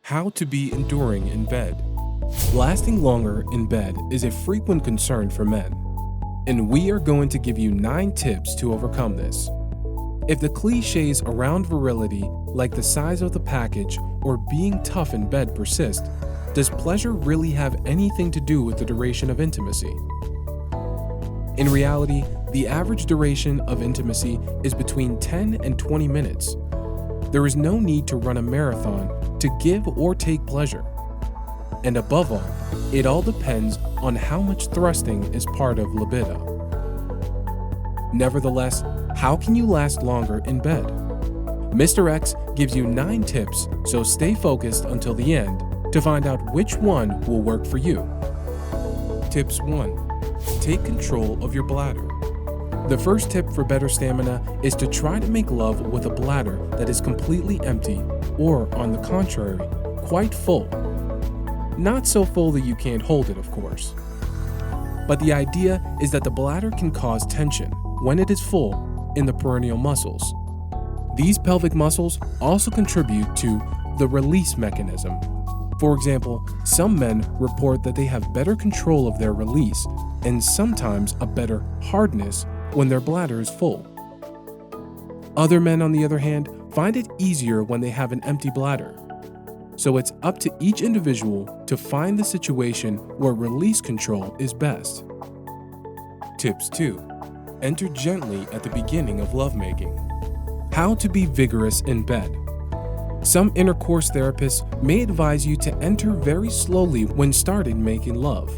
How to be enduring in bed. Lasting longer in bed is a frequent concern for men, and we are going to give you 9 tips to overcome this. If the clichés around virility, like the size of the package or being tough in bed, persist, does pleasure really have anything to do with the duration of intimacy? In reality, the average duration of intimacy is between 10 and 20 minutes. There is no need to run a marathon to give or take pleasure. And above all, it all depends on how much thrusting is part of libido. Nevertheless, how can you last longer in bed? Mr. X gives you 9 tips, so stay focused until the end to find out which one will work for you. Tips 1. Take control of your bladder. The first tip for better stamina is to try to make love with a bladder that is completely empty or, on the contrary, quite full. Not so full that you can't hold it, of course. But the idea is that the bladder can cause tension when it is full in the perineal muscles. These pelvic muscles also contribute to the release mechanism. For example, some men report that they have better control of their release and sometimes a better hardness when their bladder is full. Other men, on the other hand, find it easier when they have an empty bladder. So it's up to each individual to find the situation where release control is best. Tips 2. Enter gently at the beginning of lovemaking. How to be vigorous in bed. Some intercourse therapists may advise you to enter very slowly when started making love.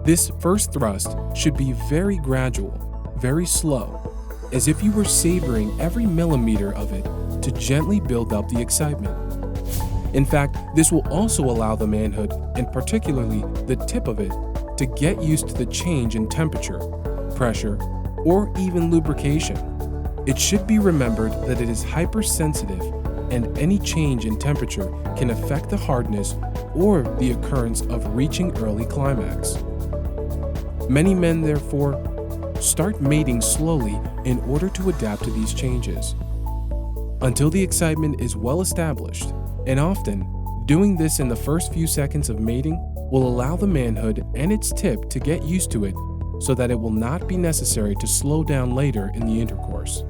This first thrust should be very gradual, very slow, as if you were savoring every millimeter of it to gently build up the excitement. In fact, this will also allow the manhood, and particularly the tip of it, to get used to the change in temperature, pressure, or even lubrication. It should be remembered that it is hypersensitive, and any change in temperature can affect the hardness or the occurrence of reaching early climax. Many men, therefore, start mating slowly in order to adapt to these changes, until the excitement is well established, and often, doing this in the first few seconds of mating will allow the manhood and its tip to get used to it so that it will not be necessary to slow down later in the intercourse.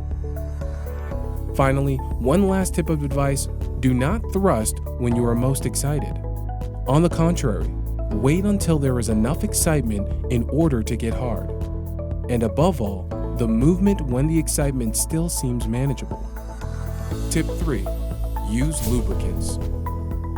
Finally, one last tip of advice: do not thrust when you are most excited. On the contrary, wait until there is enough excitement in order to get hard. And above all, the movement when the excitement still seems manageable. Tip 3. Use lubricants.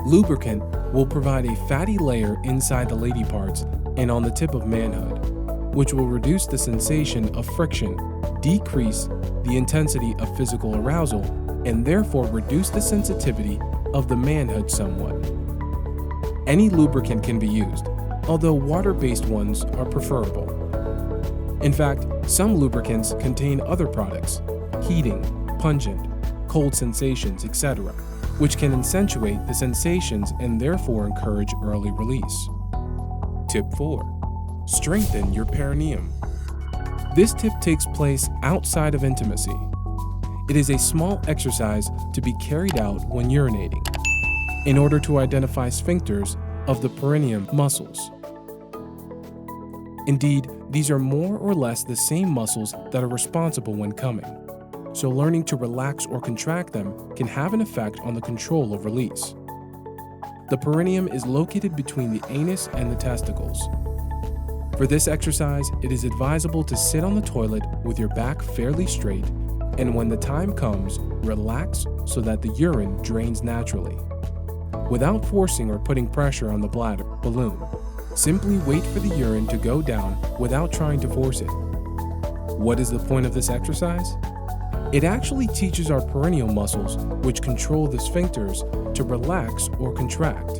Lubricant will provide a fatty layer inside the lady parts and on the tip of manhood, which will reduce the sensation of friction, decrease the intensity of physical arousal, and therefore reduce the sensitivity of the manhood somewhat. Any lubricant can be used, although water-based ones are preferable. In fact, some lubricants contain other products, heating, pungent, cold sensations, etc., which can accentuate the sensations and therefore encourage early release. Tip 4. Strengthen your perineum. This tip takes place outside of intimacy. It is a small exercise to be carried out when urinating, in order to identify sphincters of the perineum muscles. Indeed, these are more or less the same muscles that are responsible when coming, so learning to relax or contract them can have an effect on the control of release. The perineum is located between the anus and the testicles. For this exercise, it is advisable to sit on the toilet with your back fairly straight, and when the time comes, relax so that the urine drains naturally. Without forcing or putting pressure on the bladder balloon, simply wait for the urine to go down without trying to force it. What is the point of this exercise? It actually teaches our perineal muscles, which control the sphincters, to relax or contract.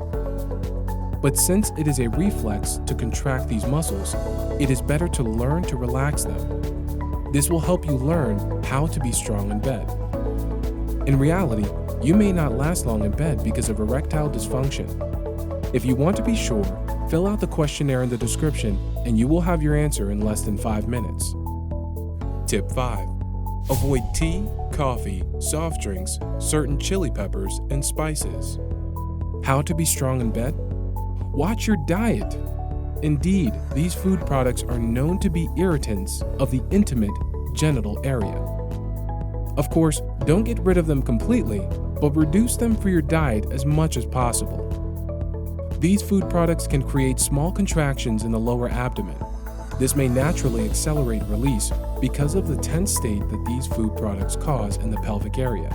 But since it is a reflex to contract these muscles, it is better to learn to relax them. This will help you learn how to be strong in bed. In reality, you may not last long in bed because of erectile dysfunction. If you want to be sure, fill out the questionnaire in the description and you will have your answer in less than 5 minutes. Tip 5. Avoid tea, coffee, soft drinks, certain chili peppers, and spices. How to be strong in bed? Watch your diet. Indeed, these food products are known to be irritants of the intimate genital area. Of course, don't get rid of them completely, but reduce them for your diet as much as possible. These food products can create small contractions in the lower abdomen. This may naturally accelerate release because of the tense state that these food products cause in the pelvic area.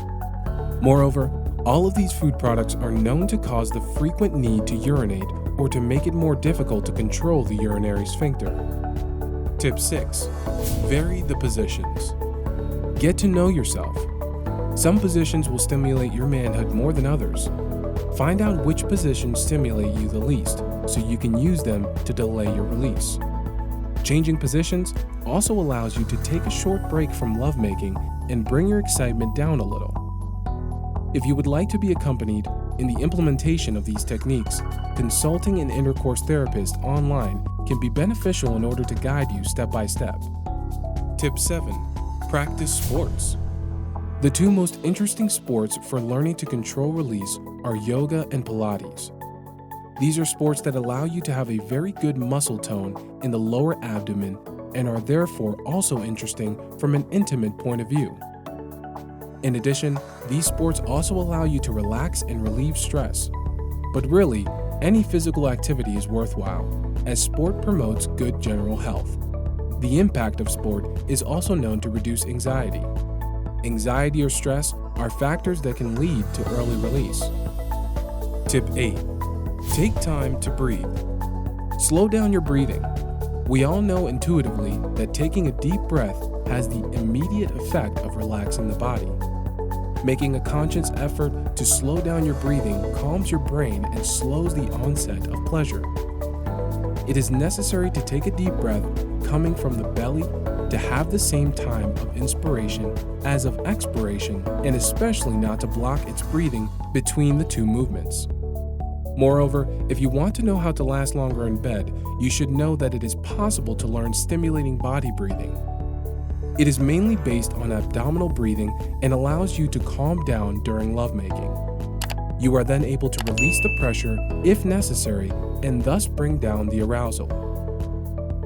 Moreover, all of these food products are known to cause the frequent need to urinate or to make it more difficult to control the urinary sphincter. Tip 6. Vary the positions. Get to know yourself. Some positions will stimulate your manhood more than others. Find out which positions stimulate you the least so you can use them to delay your release. Changing positions also allows you to take a short break from lovemaking and bring your excitement down a little. If you would like to be accompanied in the implementation of these techniques, consulting an intercourse therapist online can be beneficial in order to guide you step by step. Tip 7. Practice sports. The two most interesting sports for learning to control release are yoga and Pilates. These are sports that allow you to have a very good muscle tone in the lower abdomen and are therefore also interesting from an intimate point of view. In addition, these sports also allow you to relax and relieve stress. But really, any physical activity is worthwhile, as sport promotes good general health. The impact of sport is also known to reduce anxiety. Anxiety or stress are factors that can lead to early release. Tip 8. Take time to breathe. Slow down your breathing. We all know intuitively that taking a deep breath has the immediate effect of relaxing the body. Making a conscious effort to slow down your breathing calms your brain and slows the onset of pleasure. It is necessary to take a deep breath coming from the belly to have the same time of inspiration as of expiration, and especially not to block its breathing between the two movements. Moreover, if you want to know how to last longer in bed, you should know that it is possible to learn stimulating body breathing. It is mainly based on abdominal breathing and allows you to calm down during lovemaking. You are then able to release the pressure if necessary and thus bring down the arousal.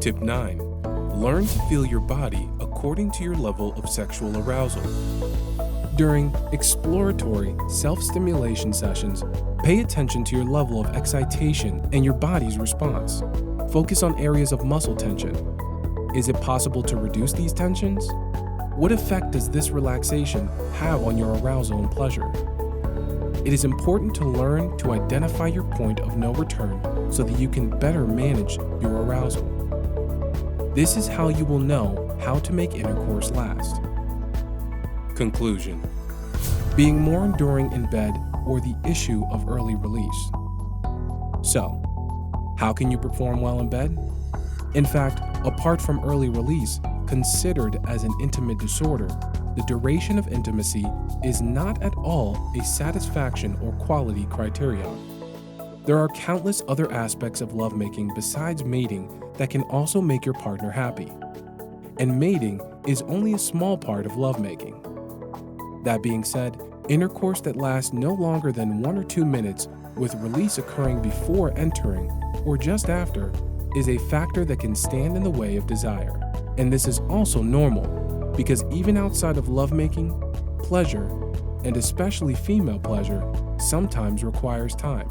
Tip 9. Learn to feel your body according to your level of sexual arousal. During exploratory self-stimulation sessions, pay attention to your level of excitation and your body's response. Focus on areas of muscle tension. Is it possible to reduce these tensions? What effect does this relaxation have on your arousal and pleasure? It is important to learn to identify your point of no return so that you can better manage your arousal. This is how you will know how to make intercourse last. Conclusion. Being more enduring in bed or the issue of early release. So, how can you perform well in bed? In fact, apart from early release, considered as an intimate disorder, the duration of intimacy is not at all a satisfaction or quality criterion. There are countless other aspects of lovemaking besides mating that can also make your partner happy. And mating is only a small part of lovemaking. That being said, intercourse that lasts no longer than 1 or 2 minutes, with release occurring before entering or just after, is a factor that can stand in the way of desire. And this is also normal, because even outside of lovemaking, pleasure, and especially female pleasure, sometimes requires time.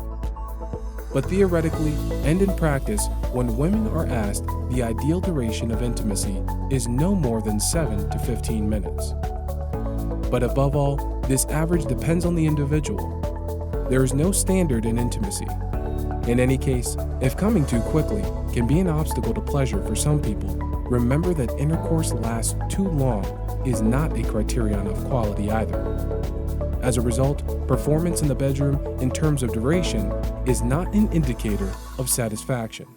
But theoretically and in practice, when women are asked, the ideal duration of intimacy is no more than 7 to 15 minutes. But above all, this average depends on the individual. There is no standard in intimacy. In any case, if coming too quickly can be an obstacle to pleasure for some people, remember that intercourse lasts too long is not a criterion of quality either. As a result, performance in the bedroom in terms of duration is not an indicator of satisfaction.